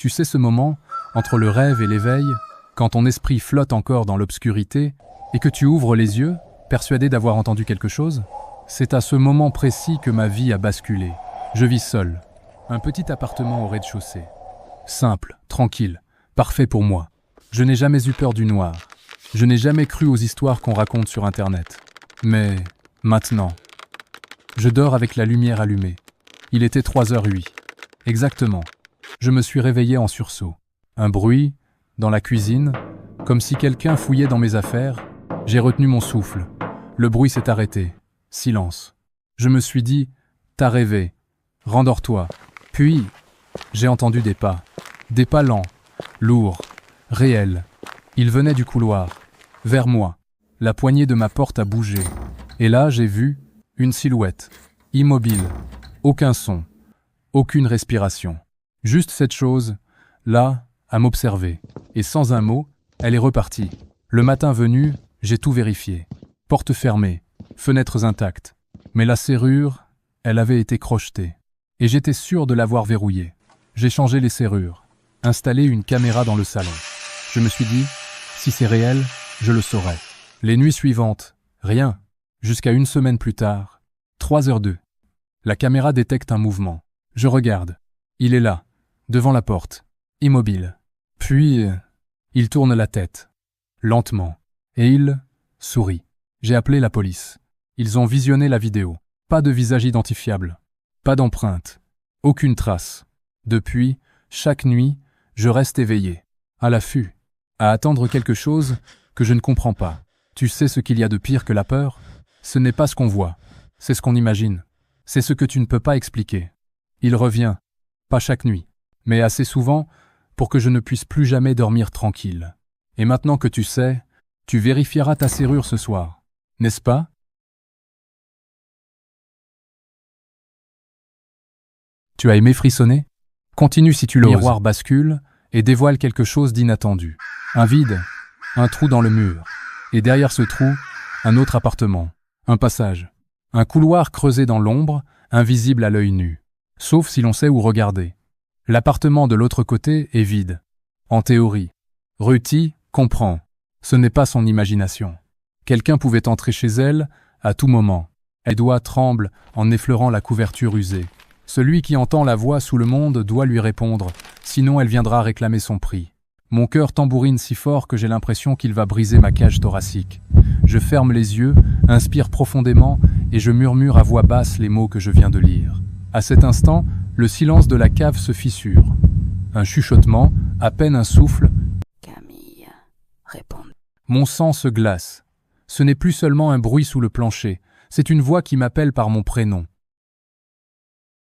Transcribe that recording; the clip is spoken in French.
Tu sais ce moment, entre le rêve et l'éveil, quand ton esprit flotte encore dans l'obscurité et que tu ouvres les yeux, persuadé d'avoir entendu quelque chose? C'est à ce moment précis que ma vie a basculé. Je vis seul. Un petit appartement au rez-de-chaussée. Simple, tranquille, parfait pour moi. Je n'ai jamais eu peur du noir. Je n'ai jamais cru aux histoires qu'on raconte sur Internet. Mais maintenant, je dors avec la lumière allumée. Il était 3h08. Exactement. Je me suis réveillé en sursaut. Un bruit, dans la cuisine, comme si quelqu'un fouillait dans mes affaires. J'ai retenu mon souffle. Le bruit s'est arrêté. Silence. Je me suis dit, t'as rêvé. Rendors-toi. Puis, j'ai entendu des pas. Des pas lents, lourds, réels. Ils venaient du couloir, vers moi. La poignée de ma porte a bougé. Et là, j'ai vu une silhouette, immobile. Aucun son, aucune respiration. Juste cette chose, là, à m'observer. Et sans un mot, elle est repartie. Le matin venu, j'ai tout vérifié. Porte fermée, fenêtres intactes. Mais la serrure, elle avait été crochetée. Et j'étais sûr de l'avoir verrouillée. J'ai changé les serrures, installé une caméra dans le salon. Je me suis dit, si c'est réel, je le saurai. Les nuits suivantes, rien. Jusqu'à une semaine plus tard, 3h02. La caméra détecte un mouvement. Je regarde. Il est là, devant la porte, immobile. Puis, il tourne la tête, lentement, et il sourit. J'ai appelé la police. Ils ont visionné la vidéo. Pas de visage identifiable. Pas d'empreinte. Aucune trace. Depuis, chaque nuit, je reste éveillé, à l'affût, à attendre quelque chose que je ne comprends pas. Tu sais ce qu'il y a de pire que la peur? Ce n'est pas ce qu'on voit, c'est ce qu'on imagine. C'est ce que tu ne peux pas expliquer. Il revient, pas chaque nuit, mais assez souvent pour que je ne puisse plus jamais dormir tranquille. Et maintenant que tu sais, tu vérifieras ta serrure ce soir, n'est-ce pas? Tu as aimé frissonner? Continue si tu l'oses. Le miroir bascule et dévoile quelque chose d'inattendu. Un vide, un trou dans le mur. Et derrière ce trou, un autre appartement. Un passage. Un couloir creusé dans l'ombre, invisible à l'œil nu. Sauf si l'on sait où regarder. L'appartement de l'autre côté est vide. En théorie. Ruti comprend. Ce n'est pas son imagination. Quelqu'un pouvait entrer chez elle à tout moment. Les doigts tremblent en effleurant la couverture usée. Celui qui entend la voix sous le monde doit lui répondre, sinon elle viendra réclamer son prix. Mon cœur tambourine si fort que j'ai l'impression qu'il va briser ma cage thoracique. Je ferme les yeux, inspire profondément et je murmure à voix basse les mots que je viens de lire. À cet instant, le silence de la cave se fissure. Un chuchotement, à peine un souffle. Camille, réponds. Mon sang se glace. Ce n'est plus seulement un bruit sous le plancher, c'est une voix qui m'appelle par mon prénom.